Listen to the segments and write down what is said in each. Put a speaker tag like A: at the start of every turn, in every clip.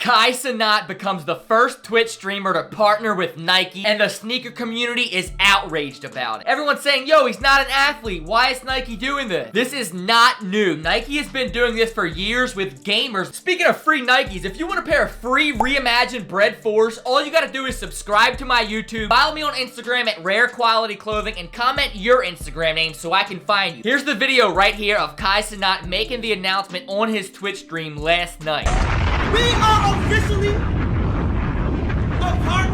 A: Cenat becomes the first Twitch streamer to partner with Nike, and the sneaker community is outraged about it. Everyone's saying, yo, he's not an athlete. Why is Nike doing this? This is not new. Nike has been doing this for years with gamers. Speaking of free Nikes, if you want a pair of free reimagined Bred 4s, all you gotta do is subscribe to my YouTube, follow me on Instagram at Rare Quality Clothing, and comment your Instagram name so I can find you. Here's the video right here of Cenat making the announcement on his Twitch stream last night.
B: We are officially a part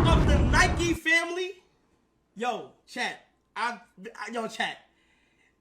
B: of the Nike family. Yo, chat. Yo, chat.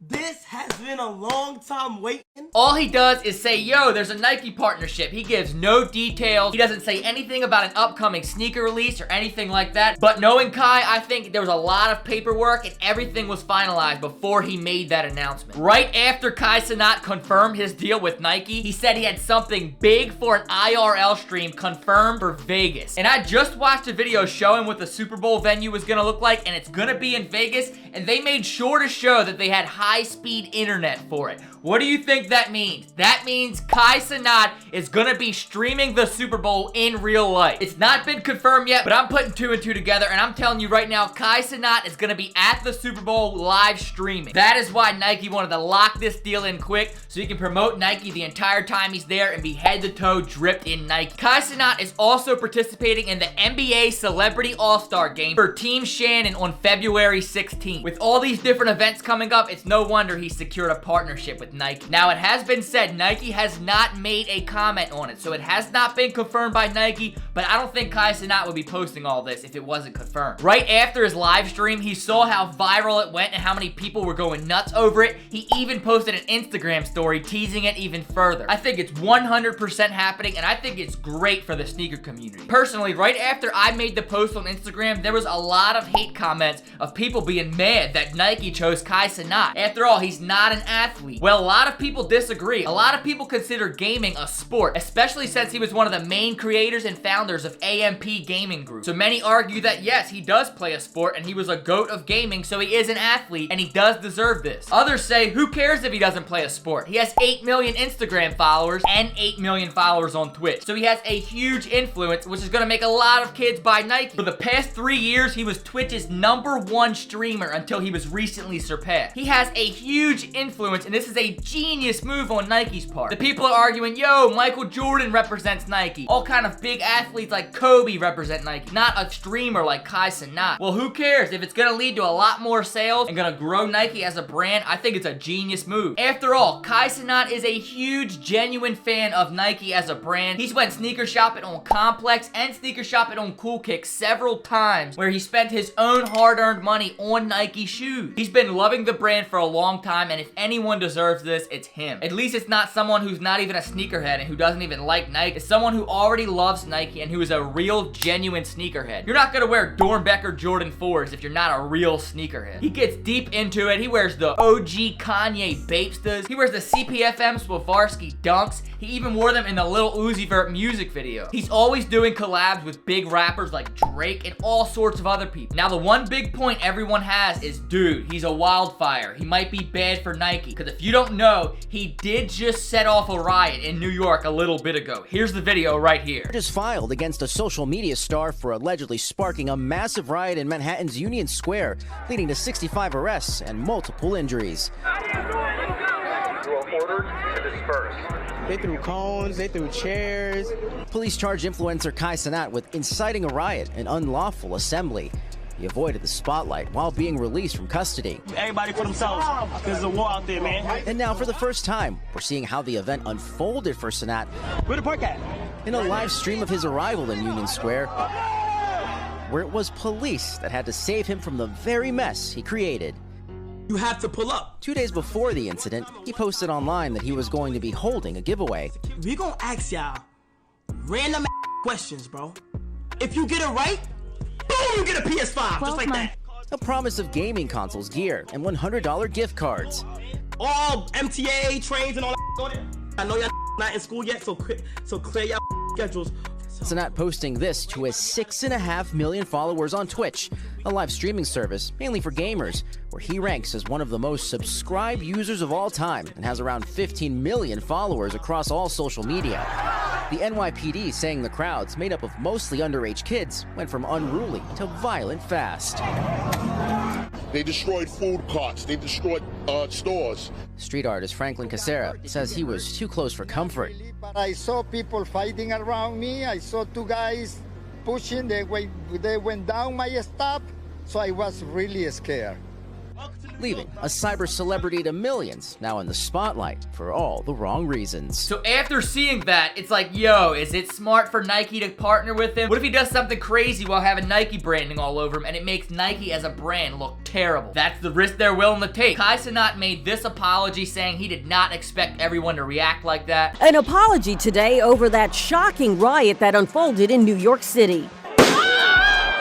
B: This has been a long time waiting.
A: All he does is say, yo, there's a Nike partnership. He gives no details. He doesn't say anything about an upcoming sneaker release or anything like that. But knowing Kai, I think there was a lot of paperwork and everything was finalized before he made that announcement. Right after Cenat confirmed his deal with Nike, he said he had something big for an IRL stream confirmed for Vegas. And I just watched a video showing what the Super Bowl venue was gonna look like, and it's gonna be in Vegas, and they made sure to show that they had high-speed internet for it. What do you think that means? That means Cenat is gonna be streaming the Super Bowl in real life. It's not been confirmed yet, but I'm putting 2 and 2 together, and I'm telling you right now, Cenat is gonna be at the Super Bowl live streaming. That is why Nike wanted to lock this deal in quick, so he can promote Nike the entire time he's there and be head to toe dripped in Nike. Cenat is also participating in the NBA Celebrity All-Star Game for Team Shannon on February 16th. With all these different events coming up, it's no wonder he secured a partnership with Nike. Now, it has been said Nike has not made a comment on it, so it has not been confirmed by Nike, but I don't think Cenat would be posting all this if it wasn't confirmed. Right after his live stream, he saw how viral it went and how many people were going nuts over it. He even posted an Instagram story teasing it even further. I think it's 100% happening, and I think it's great for the sneaker community. Personally, right after I made the post on Instagram, there was a lot of hate comments of people being mad that Nike chose Cenat. After all, he's not an athlete. Well, a lot of people disagree. A lot of people consider gaming a sport, especially since he was one of the main creators and founders of AMP Gaming Group. So many argue that yes, he does play a sport and he was a GOAT of gaming, so he is an athlete and he does deserve this. Others say, who cares if he doesn't play a sport? He has 8 million Instagram followers and 8 million followers on Twitch. So he has a huge influence, which is gonna make a lot of kids buy Nike. For the past 3 years, he was Twitch's #1 streamer until he was recently surpassed. He has a huge influence, and this is a genius move on Nike's part. The people are arguing, yo, Michael Jordan represents Nike. All kind of big athletes like Kobe represent Nike, not a streamer like Cenat. Well, who cares? If it's gonna lead to a lot more sales and gonna grow Nike as a brand, I think it's a genius move. After all, Cenat is a huge, genuine fan of Nike as a brand. He's went sneaker shopping on Complex and sneaker shopping on Cool Kick several times, where he spent his own hard-earned money on Nike shoes. He's been loving the brand for a long time, and if anyone deserves this, it's him. At least it's not someone who's not even a sneakerhead and who doesn't even like Nike. It's someone who already loves Nike and who is a real, genuine sneakerhead. You're not gonna wear Dornbecker Jordan 4s if you're not a real sneakerhead. He gets deep into it. He wears the OG Kanye Bapestas. He wears the CPFM Swarovski Dunks. He even wore them in the Lil Uzi Vert music video. He's always doing collabs with big rappers like Drake and all sorts of other people. Now, the one big point everyone has is, dude, he's a wildfire. He might be bad for Nike. Because if you don't know, he did just set off a riot in New York a little bit ago. Here's the video right here.
C: Charges filed against a social media star for allegedly sparking a massive riot in Manhattan's Union Square, leading to 65 arrests and multiple injuries.
D: You are ordered to disperse.
E: They threw cones, they threw chairs.
C: Police charged influencer Cenat with inciting a riot and unlawful assembly. He avoided the spotlight while being released from custody.
B: Everybody for themselves. There's a war out there, man.
C: And now, for the first time, we're seeing how the event unfolded for Cenat
B: Where the park at?
C: in a live stream of his arrival in Union Square, where it was police that had to save him from the very mess he created.
B: You have to pull up.
C: 2 days before the incident, he posted online that he was going to be holding a giveaway.
B: We gonna ask y'all random questions, bro. If you get it right, boom, you get a PS5, just like that.
C: A promise of gaming consoles, gear, and $100 gift cards.
B: All MTA trains and all that on there. I know y'all not in school yet, so clear y'all schedules
C: Cenat posting this to his 6.5 million followers on Twitch, a live streaming service mainly for gamers, where he ranks as one of the most subscribed users of all time and has around 15 million followers across all social media. The NYPD saying the crowds, made up of mostly underage kids, went from unruly to violent fast.
F: They destroyed food carts. They destroyed stores.
C: Street artist Franklin Casera says he was too close for comfort.
G: But I saw people fighting around me. I saw two guys pushing. They went down my stop, so I was really scared.
C: Leaving a cyber celebrity to millions now in the spotlight for all the wrong reasons.
A: So after seeing that, it's like, yo, is it smart for Nike to partner with him? What if he does something crazy while having Nike branding all over him and it makes Nike as a brand look terrible? That's the risk they're willing to take. Kai Cenat made this apology saying he did not expect everyone to react like that.
H: An apology today over that shocking riot that unfolded in New York City.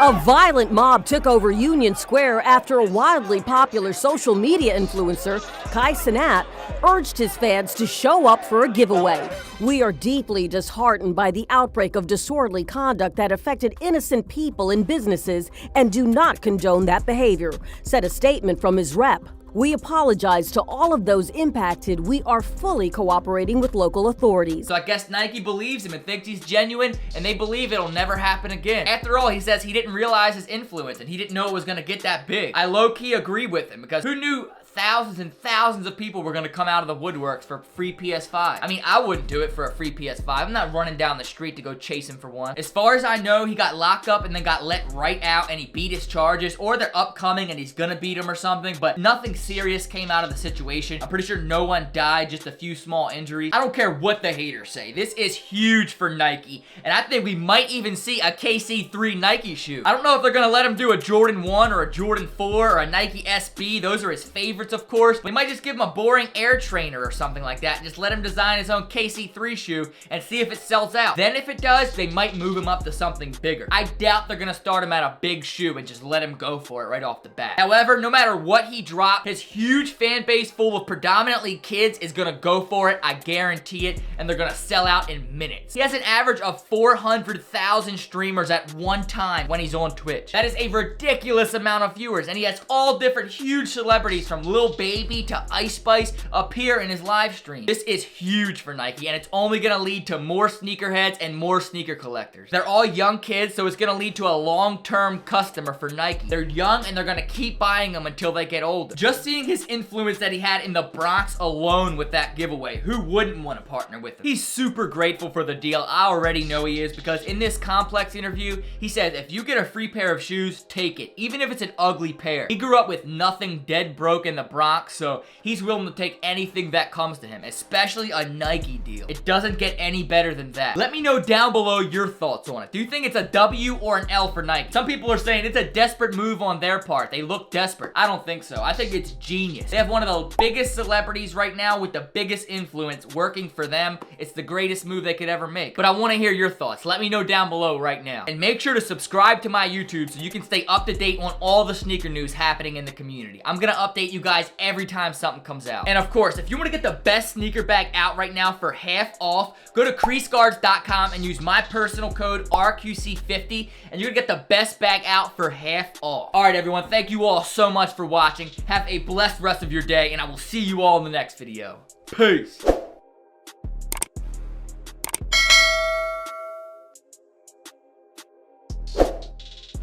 H: A violent mob took over Union Square after a wildly popular social media influencer, Kai Cenat, urged his fans to show up for a giveaway. We are deeply disheartened by the outbreak of disorderly conduct that affected innocent people and businesses and do not condone that behavior, said a statement from his rep. We apologize to all of those impacted. We are fully cooperating with local authorities.
A: So I guess Nike believes him and thinks he's genuine, and they believe it'll never happen again. After all, he says he didn't realize his influence and he didn't know it was gonna get that big. I low-key agree with him, because who knew thousands and thousands of people were gonna come out of the woodworks for free PS5. I mean, I wouldn't do it for a free PS5. I'm not running down the street to go chase him for one. As far as I know, he got locked up and then got let right out and he beat his charges, or they're upcoming and he's gonna beat him or something, but nothing serious came out of the situation. I'm pretty sure no one died, just a few small injuries. I don't care what the haters say. This is huge for Nike, and I think we might even see a KC3 Nike shoe. I don't know if they're gonna let him do a Jordan 1 or a Jordan 4 or a Nike SB. Those are his favorites, of course. But they might just give him a boring Air Trainer or something like that and just let him design his own KC3 shoe and see if it sells out. Then if it does, they might move him up to something bigger. I doubt they're gonna start him at a big shoe and just let him go for it right off the bat. However, no matter what he dropped, his huge fan base full of predominantly kids is gonna go for it. I guarantee it, and they're gonna sell out in minutes. He has an average of 400,000 streamers at one time when he's on Twitch. That is a ridiculous amount of viewers, and he has all different huge celebrities from Lil Baby to Ice Spice appear in his live stream. This is huge for Nike, and it's only gonna lead to more sneakerheads and more sneaker collectors. They're all young kids, so it's gonna lead to a long-term customer for Nike. They're young, and they're gonna keep buying them until they get older. Just seeing his influence that he had in the Bronx alone with that giveaway, who wouldn't want to partner with him? He's super grateful for the deal. I already know he is, because in this Complex interview, he said, if you get a free pair of shoes, take it, even if it's an ugly pair. He grew up with nothing, dead broke in the Bronx, so he's willing to take anything that comes to him, especially a Nike deal. It doesn't get any better than that. Let me know down below your thoughts on it. Do you think it's a W or an L for Nike? Some people are saying it's a desperate move on their part. They look desperate. I don't think so. I think it's genius. They have one of the biggest celebrities right now with the biggest influence working for them. It's the greatest move they could ever make. But I want to hear your thoughts. Let me know down below right now. And make sure to subscribe to my YouTube so you can stay up to date on all the sneaker news happening in the community. I'm gonna update you guys every time something comes out. And of course, if you want to get the best sneaker bag out right now for half off, go to creaseguards.com and use my personal code RQC50 and you're gonna get the best bag out for half off. Alright everyone, thank you all so much for watching. Have a blessed rest of your day, and I will see you all in the next video. Peace.